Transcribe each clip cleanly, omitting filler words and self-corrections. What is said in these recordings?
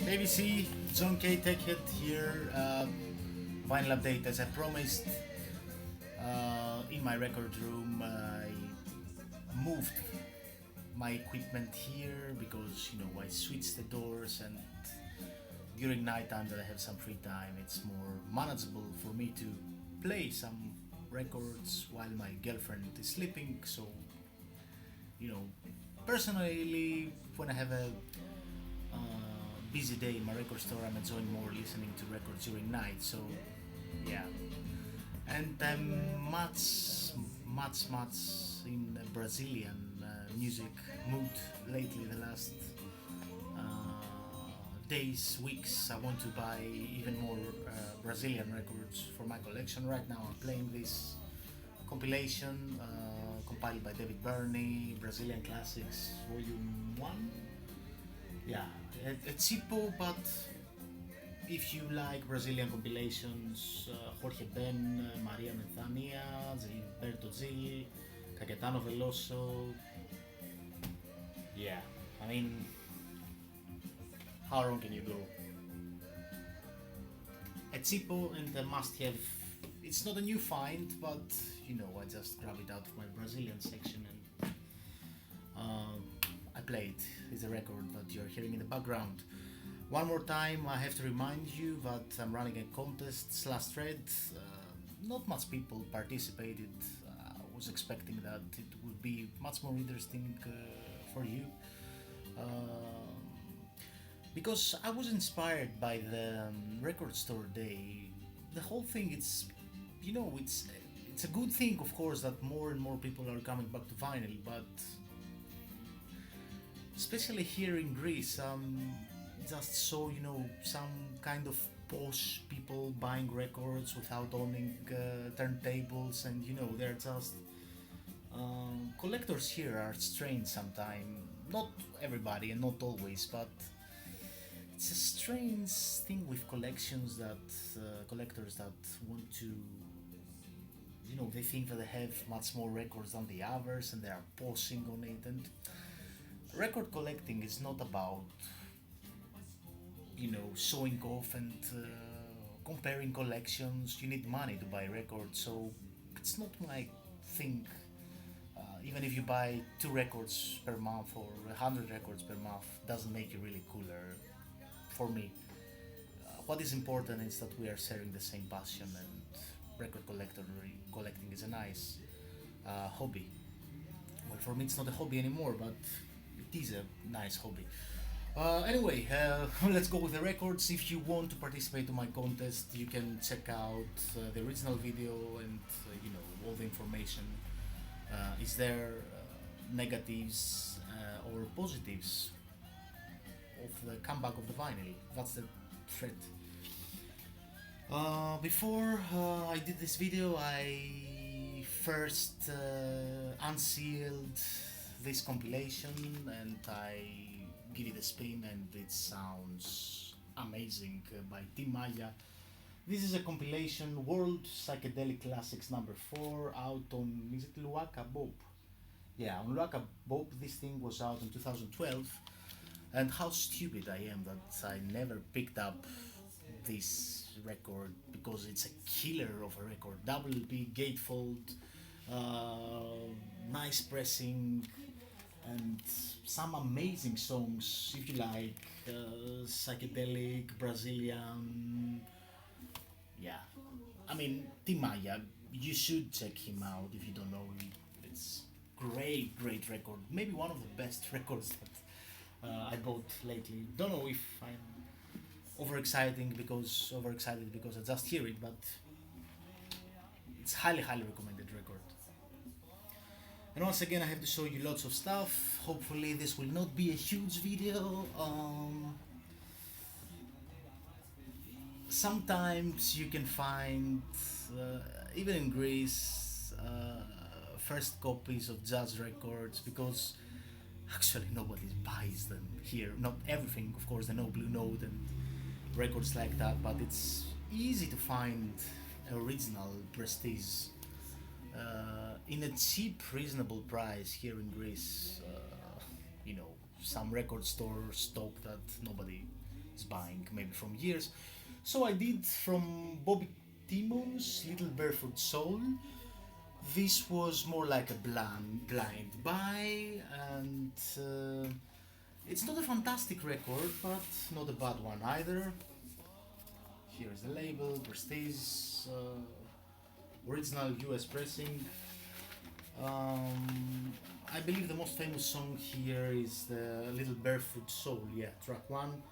ABC, John K. Techhead here. Final update as I promised. In my record room, I moved my equipment here because I switched the doors, and during night time that I have some free time, it's more manageable for me to play some records while my girlfriend is sleeping. So you know, personally, when I have a busy day in my record store, I'm enjoying more listening to records during night. So yeah, and I'm much in a Brazilian music mood lately. The last days, weeks, I want to buy even more Brazilian records for my collection. Right now, I'm playing this compilation compiled by David Burney, Brazilian Classics Volume 1. Yeah, it's cheapo, but if you like Brazilian compilations, Jorge Ben, Maria Methania, Gilberto Gil, Caetano Veloso, yeah, I mean, how wrong can you go? A cheapo and a must-have. It's not a new find, but I just grab it out of my Brazilian section and I play it. It's a record that you're hearing in the background. One more time, I have to remind you that I'm running a contest / thread. Not much people participated. I was expecting that it would be much more interesting for you. Because I was inspired by the record store day. The whole thing, it's a good thing, of course, that more and more people are coming back to vinyl, but especially here in Greece, just saw some kind of posh people buying records without owning turntables, and they're just collectors here are strange sometimes. Not everybody and not always, but it's a strange thing with collections that collectors that want to they think that they have much more records than the others and they are posing on it. And record collecting is not about showing off and comparing collections. You need money to buy records, so it's not my thing. Even if you buy 2 records per month or 100 records per month, doesn't make you really cooler. For me, what is important is that we are sharing the same passion, and collecting is a nice hobby. Well, for me, it's not a hobby anymore, but it is a nice hobby. Anyway, let's go with the records. If you want to participate in my contest, you can check out the original video, and all the information is there. Negatives or positives of the comeback of the vinyl. That's the threat. Before I did this video, I first unsealed this compilation and I give it a spin, and it sounds amazing by Tim Maya. This is a compilation, World Psychedelic Classics number 4, out on, is it Luaka Bob? Yeah, on Luaka Bob. This thing was out in 2012, and how stupid I am that I never picked up this record, because it's a killer of a record. Double B gatefold, nice pressing, and some amazing songs if you like psychedelic Brazilian. Yeah, I mean, Tim Maya, you should check him out if you don't know him. It's great record. Maybe one of the best records that I bought lately. Don't know if I'm overexcited because I just hear it, but it's highly recommended record. And once again, I have to show you lots of stuff. Hopefully, this will not be a huge video. Sometimes you can find, even in Greece, first copies of jazz records, because actually nobody buys them here. Not everything, of course, the No Blue Note and records like that, but it's easy to find original prestige in a cheap, reasonable price here in Greece. Some record store stock that nobody is buying, maybe from years. So I did from Bobby Timmons, Little Barefoot Soul. This was more like a blind buy, and it's not a fantastic record, but not a bad one either. Here is the label, Prestige, original US pressing. I believe the most famous song here is the Little Barefoot Soul, yeah, track one.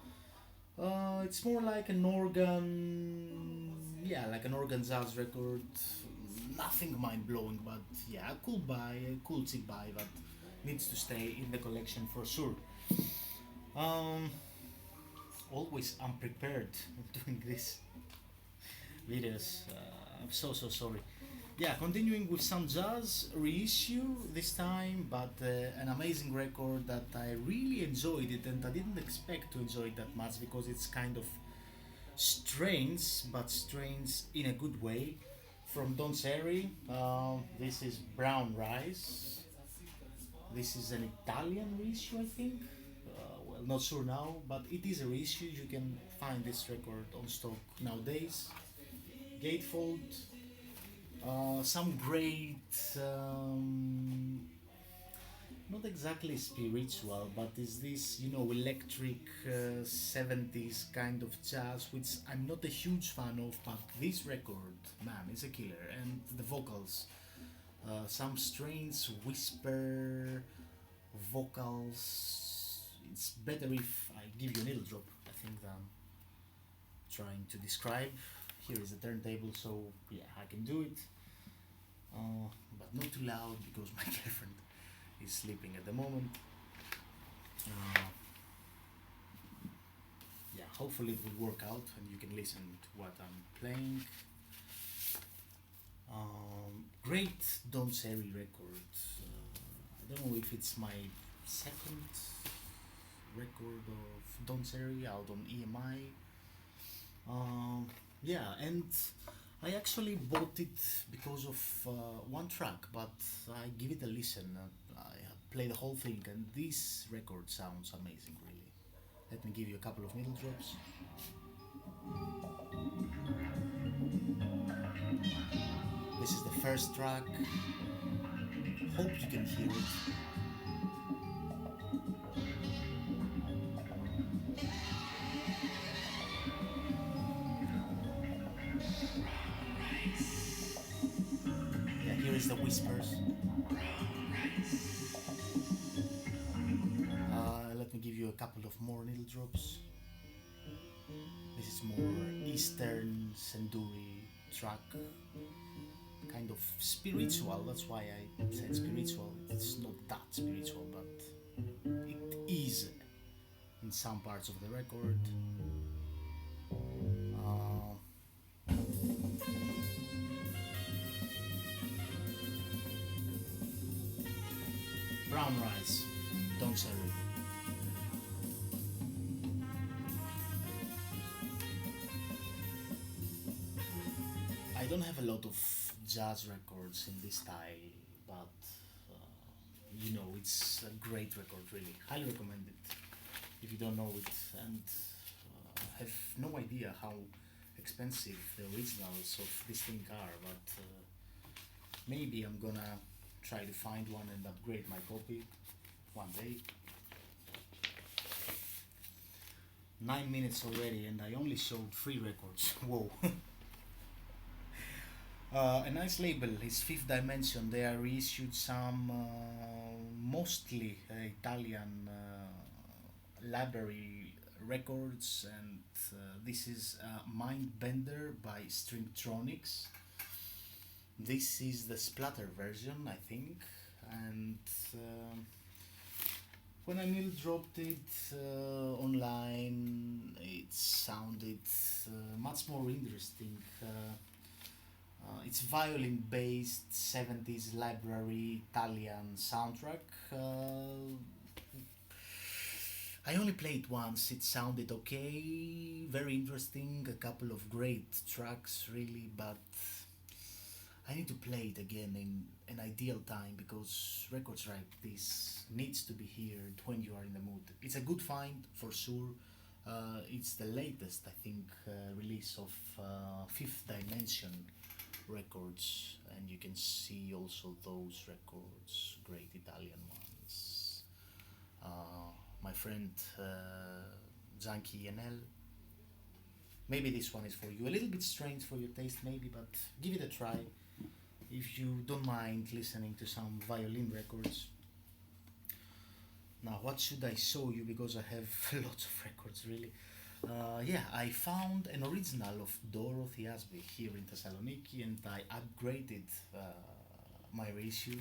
It's more like an organ, yeah, like an organ jazz record. Nothing mind blowing, but yeah, a cool buy, a cool cheap buy that needs to stay in the collection for sure. Um, Always unprepared doing this videos. I'm so sorry. Yeah, continuing with some jazz reissue this time, but an amazing record that I really enjoyed it, and I didn't expect to enjoy it that much because it's kind of strange, but strange in a good way. From Don Cherry, this is Brown Rice. This is an Italian reissue, I think. Well, not sure now, but it is a reissue. You can find this record on stock nowadays. Gatefold, some great, not exactly spiritual, but is this, electric 70s kind of jazz, which I'm not a huge fan of, but this record, man, is a killer. And the vocals, some strange whisper vocals. It's better if I give you a needle drop, I think, than trying to describe. Here is the turntable, so yeah, I can do it, but not too loud because my girlfriend is sleeping at the moment. Uh, yeah, hopefully it will work out and you can listen to what I'm playing. Great Don Cherry record. I don't know if it's my second record of Don Cherry out on EMI. Yeah, and I actually bought it because of one track, but I give it a listen. I play the whole thing, and this record sounds amazing, really. Let me give you a couple of needle drops. This is the first track. Hope you can hear it. Yeah, here is the whispers. Let me give you a couple of more needle drops. This is more Eastern Senduri track, kind of spiritual. That's why I said spiritual. It's not that spiritual, but it is in some parts of the record. Uh, Brown Rice, Don Cherry. I don't have a lot of jazz records in this style, but it's a great record, really. Highly recommend it if you don't know it and have no idea how expensive the originals of this thing are, but maybe I'm gonna try to find one and upgrade my copy one day. 9 minutes already, and I only showed 3 records. Whoa. A nice label is Fifth Dimension. They are reissued some mostly Italian library records, and this is Mindbender by Stringtronics. This is the splatter version, I think, and when I nearly dropped it online, it sounded much more interesting. It's violin based 70s library Italian soundtrack. I only played once, it sounded okay, very interesting, a couple of great tracks really, but I need to play it again in an ideal time because records like this needs to be heard when you are in the mood. It's a good find for sure, It's the latest, I think, release of Fifth Dimension Records, and you can see also those records, great Italian ones. My friend Zanki NL. Maybe this one is for you. A little bit strange for your taste, maybe, but give it a try if you don't mind listening to some violin records. Now, what should I show you? Because I have lots of records, really. Yeah, I found an original of Dorothy Asby here in Thessaloniki, and I upgraded my reissue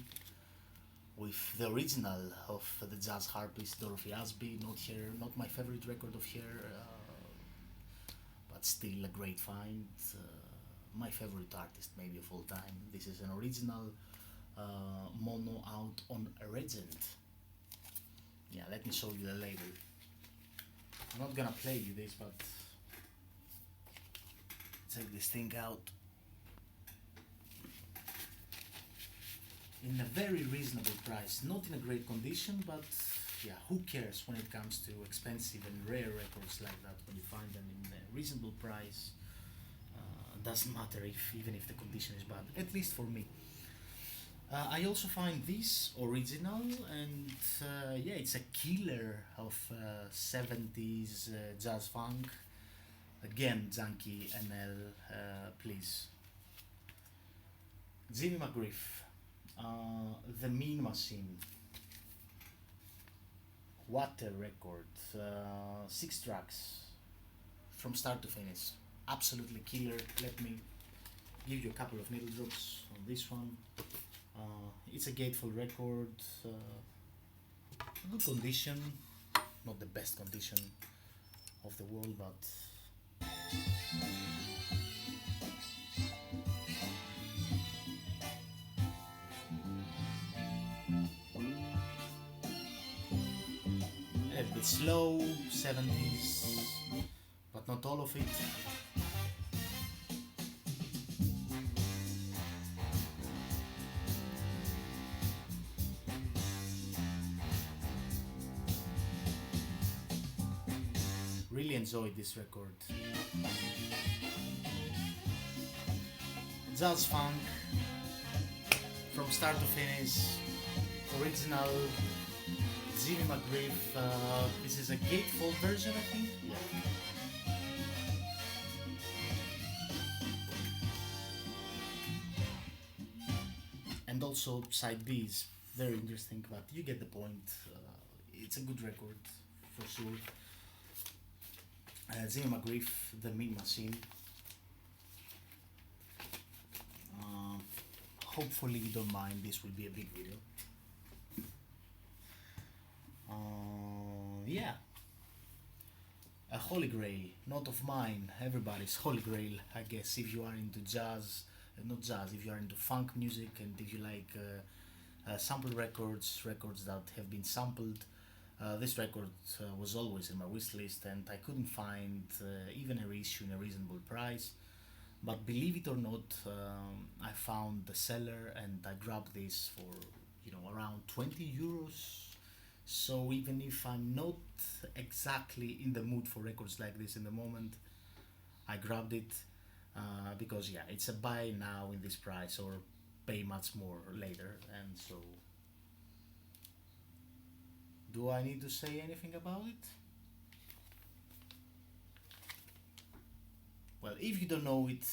with the original of the jazz harpist Dorothy Asby. Not her, not my favorite record of her, but still a great find. My favorite artist, maybe of all time. This is an original mono out on Regent. Yeah, let me show you the label. I'm not gonna play you this, but check this thing out. In a very reasonable price, not in a great condition, but yeah, who cares when it comes to expensive and rare records like that? When you find them in a reasonable price, doesn't matter if even if the condition is bad. At least for me. I also find this original, and yeah, it's a killer of 70s jazz funk. Again, Junkie NL, please. Jimmy McGriff, The Mean Machine, what a record! 6 tracks from start to finish, absolutely killer. Let me give you a couple of needle drops on this one. It's a Gateful record, good condition, not the best condition of the world, but a little bit slow, 70s, but not all of it. Really enjoyed this record. Jazz funk from start to finish, original Jimmy McGriff. This is a gatefold version, I think. Yeah. And also side B is very interesting, but you get the point. It's a good record for sure. Jimmy McGriff, The Mean Machine. Hopefully you don't mind, this will be a big video. Yeah, a holy grail, not of mine, everybody's holy grail, I guess, if you are into jazz, not jazz, if you are into funk music, and if you like sample records, records that have been sampled. This record was always in my wish list, and I couldn't find even a reissue in a reasonable price. But believe it or not, I found the seller and I grabbed this for around 20 euros. So even if I'm not exactly in the mood for records like this in the moment, I grabbed it because yeah, it's a buy now in this price or pay much more later, and so. Do I need to say anything about it? Well, if you don't know it,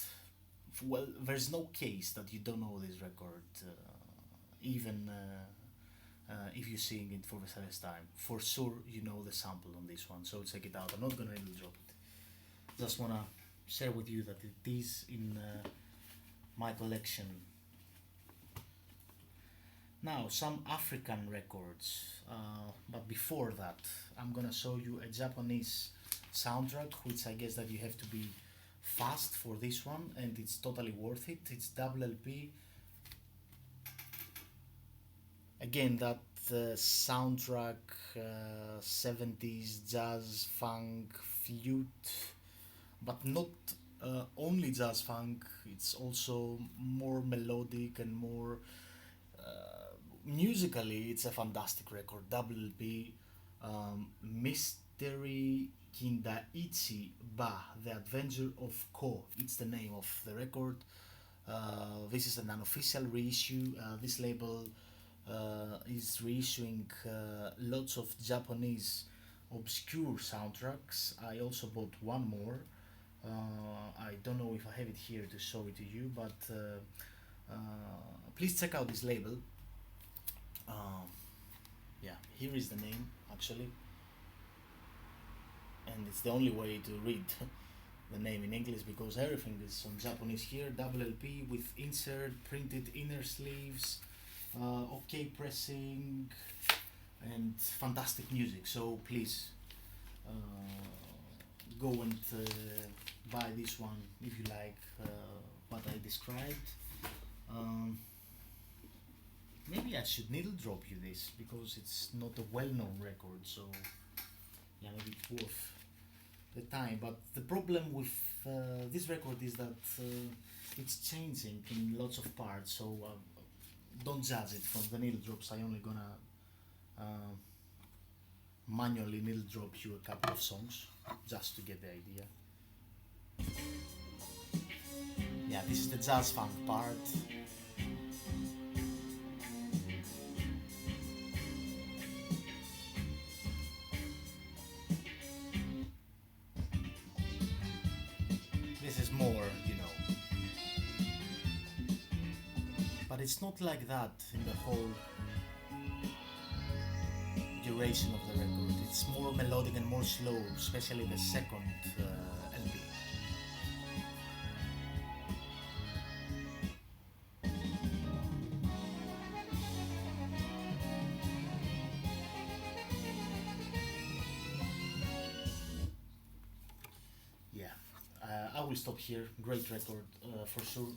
well, there's no case that you don't know this record, even if you're seeing it for the first time. For sure, you know the sample on this one, so check it out. I'm not gonna even drop it. Just wanna share with you that it is in my collection. Now, some African records, but before that, I'm gonna show you a Japanese soundtrack, which I guess that you have to be fast for this one, and it's totally worth it. It's double LP. Again, that soundtrack, 70s jazz, funk, flute, but not only jazz funk, it's also more melodic and more musically, it's a fantastic record. Double LP, Mystery Kindaichi Ba, The Adventure of Ko. It's the name of the record. This is an unofficial reissue. This label is reissuing lots of Japanese obscure soundtracks. I also bought one more. I don't know if I have it here to show it to you, but please check out this label. Um, yeah, here is the name actually, and it's the only way to read the name in English because everything is on Japanese here. Double LP with insert, printed inner sleeves, okay pressing, and fantastic music. So please go and buy this one if you like what I described. Um, Maybe I should needle drop you this because it's not a well-known record. So yeah, maybe it's worth the time. But the problem with this record is that it's changing in lots of parts. So don't judge it from the needle drops. I only gonna uh, manually needle drop you a couple of songs just to get the idea. Yeah, this is the jazz funk part. This is more, you know, but it's not like that in the whole duration of the record. It's more melodic and more slow, especially the second LP. Yeah, I will stop here. Great record for sure.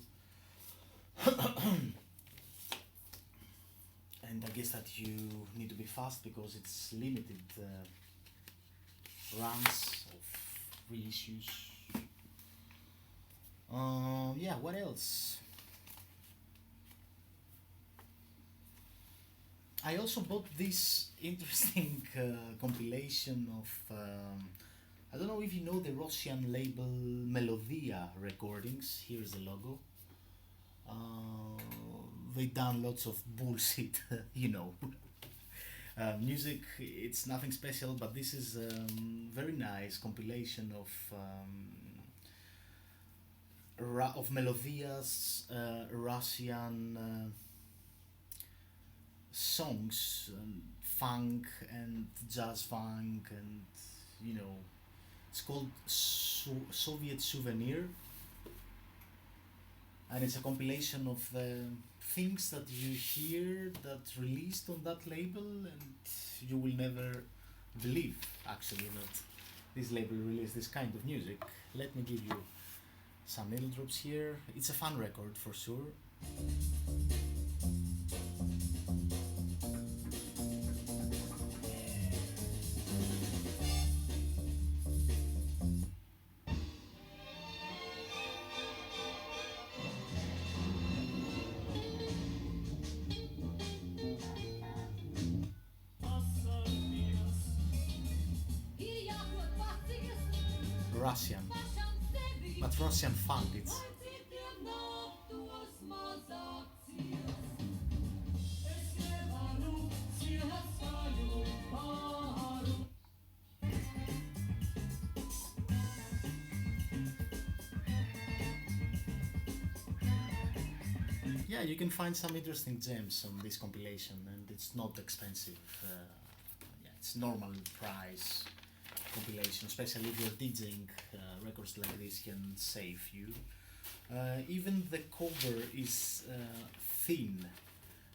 And I guess that you need to be fast because it's limited runs of reissues. Yeah, what else? I also bought this interesting compilation of. I don't know if you know the Russian label Melodia Recordings. Here is the logo. Uh, they done lots of bullshit, you know. Music, it's nothing special, but this is very nice compilation of melodias, Russian songs, funk and jazz funk, and you know, it's called Soviet Souvenir, and it's a compilation of the things that you hear that released on that label, and you will never believe actually that this label released this kind of music. Let me give you some needle drops here. It's a fun record for sure. Russian, but Russian funk. It's yeah, you can find some interesting gems on this compilation, and it's not expensive. Yeah, it's normal price compilation, especially if you're DJing. Records like this can save you. Even the cover is thin,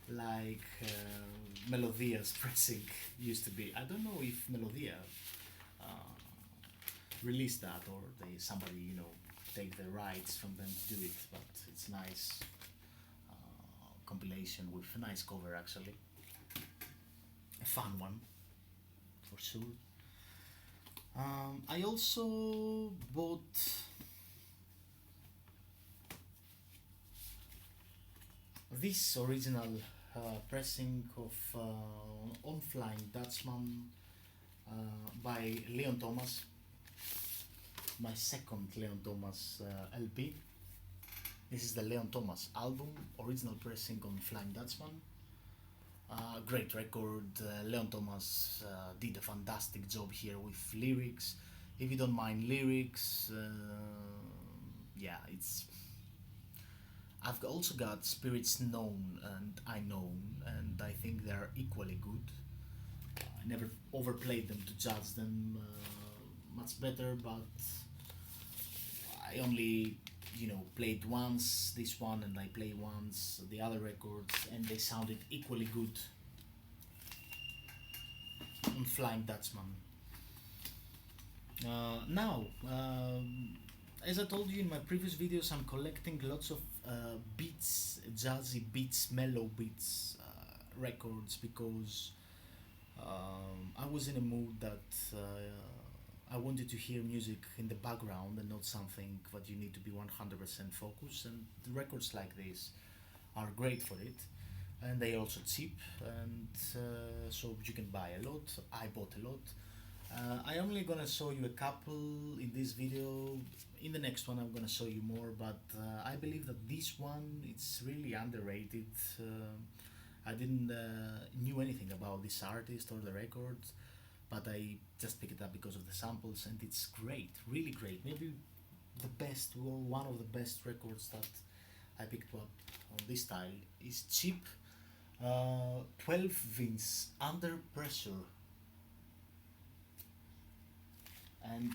like Melodia's pressing used to be. I don't know if Melodia uh, released that or they somebody take the rights from them to do it, but it's nice compilation with a nice cover actually, a fun one for sure. I also bought this original pressing of On Flying Dutchman by Leon Thomas, my second Leon Thomas LP. This is the Leon Thomas album, original pressing on Flying Dutchman. Great record. Leon Thomas did a fantastic job here with lyrics. If you don't mind lyrics, yeah, it's. I've also got Spirits Known and I Known, and I think they're equally good. I never overplayed them to judge them much better, but I only played once this one and I played once the other records, and they sounded equally good on Flying Dutchman. Now, as I told you in my previous videos, I'm collecting lots of beats, jazzy beats, mellow beats records, because I was in a mood that I wanted to hear music in the background and not something that you need to be 100% focused, and the records like this are great for it, and they are also cheap, and so you can buy a lot. I bought a lot. I only gonna show you a couple in this video. In the next one I'm gonna show you more, but I believe that this one, it's really underrated. I didn't knew anything about this artist or the record, but I just picked it up because of the samples, and it's great, really great. Maybe the best, or one of the best records that I picked up on this style. Is cheap, 12 inch Under Pressure, and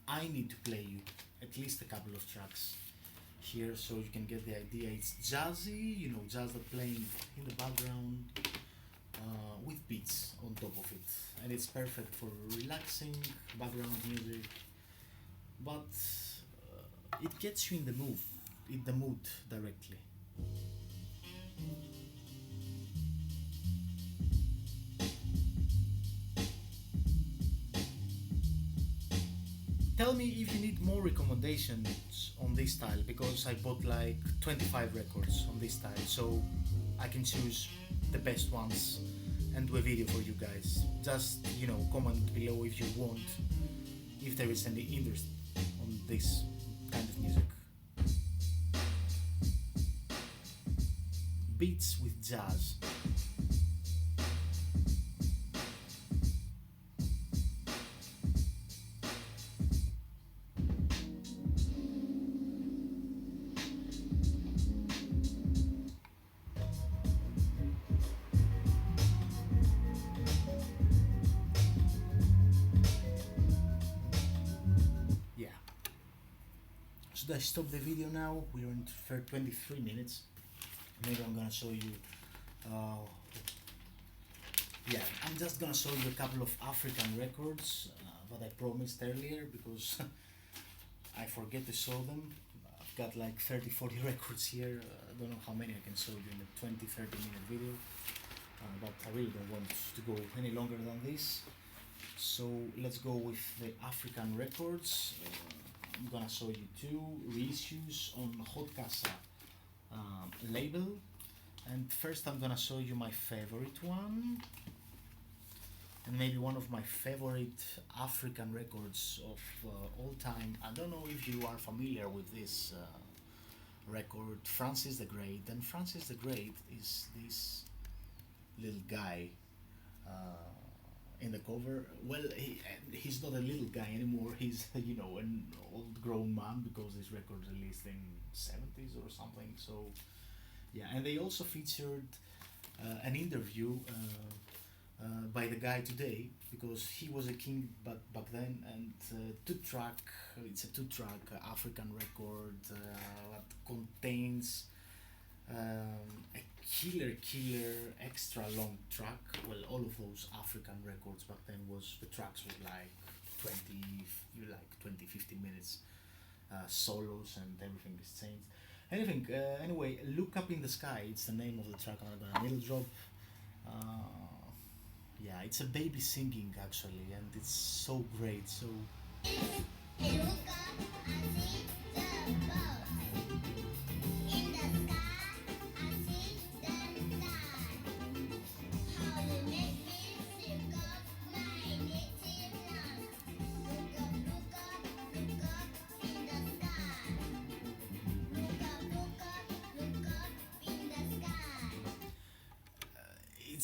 I need to play you at least a couple of tracks here so you can get the idea. It's jazzy, jazz that playing in the background with beats on top of it, and it's perfect for relaxing background music, but it gets you in the mood directly. Tell me if you need more recommendations on this style, because I bought like 25 records on this style, so I can choose the best ones and do a video for you guys. Just comment below if you want, if there is any interest on this kind of music. Beats with jazz. Should I stop the video now? We're in for 23 minutes. Maybe I'm gonna show you. Yeah, I'm just gonna show you a couple of African records that I promised earlier, because I forget to show them. I've got like 30-40 records here. I don't know how many I can show you in a 20-30 minute video, but I really don't want to go any longer than this. So let's go with the African records. I'm gonna show you two reissues on Hot Casa label, and first I'm gonna show you my favorite one, and maybe one of my favorite African records of all time. I don't know if you are familiar with this record, Francis the Great. And Francis the Great is this little guy in the cover. Well, he's not a little guy anymore. He's an old grown man, because this record released in 70s or something. So yeah, and they also featured an interview by the guy today, because he was a king back then, and it's a two-track African record that contains a killer extra long track. Well, all of those African records back then the tracks were like 20-50 minutes, solos, and everything is changed. Anyway, Look Up in the Sky, it's the name of the track. I'm gonna middle drop. Yeah, it's a baby singing actually, and it's so great. So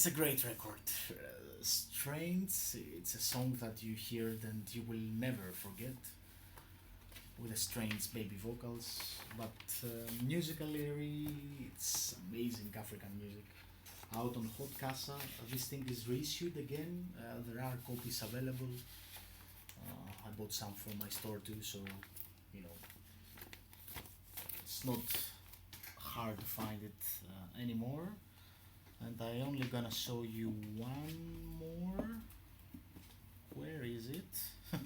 It's a great record. Strains, it's a song that you hear and you will never forget with the Strains baby vocals. But musically, it's amazing African music. Out on Hot Casa, this thing is reissued again. There are copies available. I bought some from my store too, so you know it's not hard to find it anymore. And I only gonna show you one more. Where is it?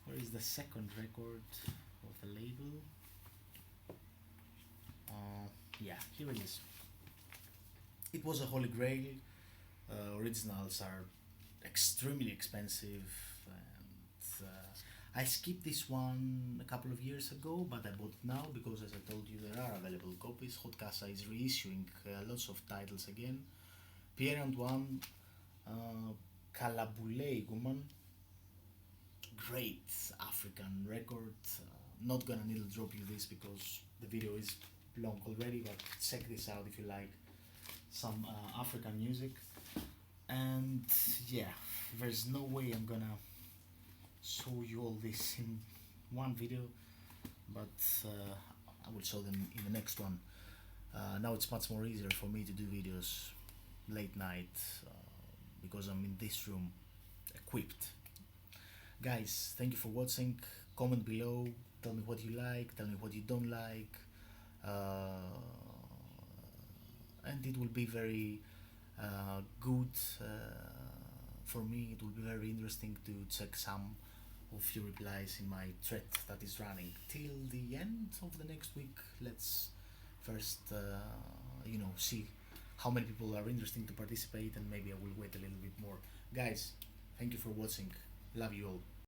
Where is the second record of the label? Yeah, here it is. It was a holy grail. Originals are extremely expensive, and I skipped this one a couple of years ago, but I bought it now because, as I told you, there are available copies. Hot Casa is reissuing lots of titles again. Pierre Antoine, uh, Kalabule Guman, great African record. Not gonna needle drop you this because the video is long already, but check this out if you like some African music. And yeah, there's no way I'm gonna show you all this in one video, but I will show them in the next one. Now it's much more easier for me to do videos late night because I'm in this room equipped. Guys, thank you for watching. Comment below, tell me what you like, tell me what you don't like, uh, and it will be very good for me. It will be very interesting to check some of your replies in my thread that is running till the end of the next week. Let's first see how many people are interested to participate, and maybe I will wait a little bit more. Guys, thank you for watching. Love you all.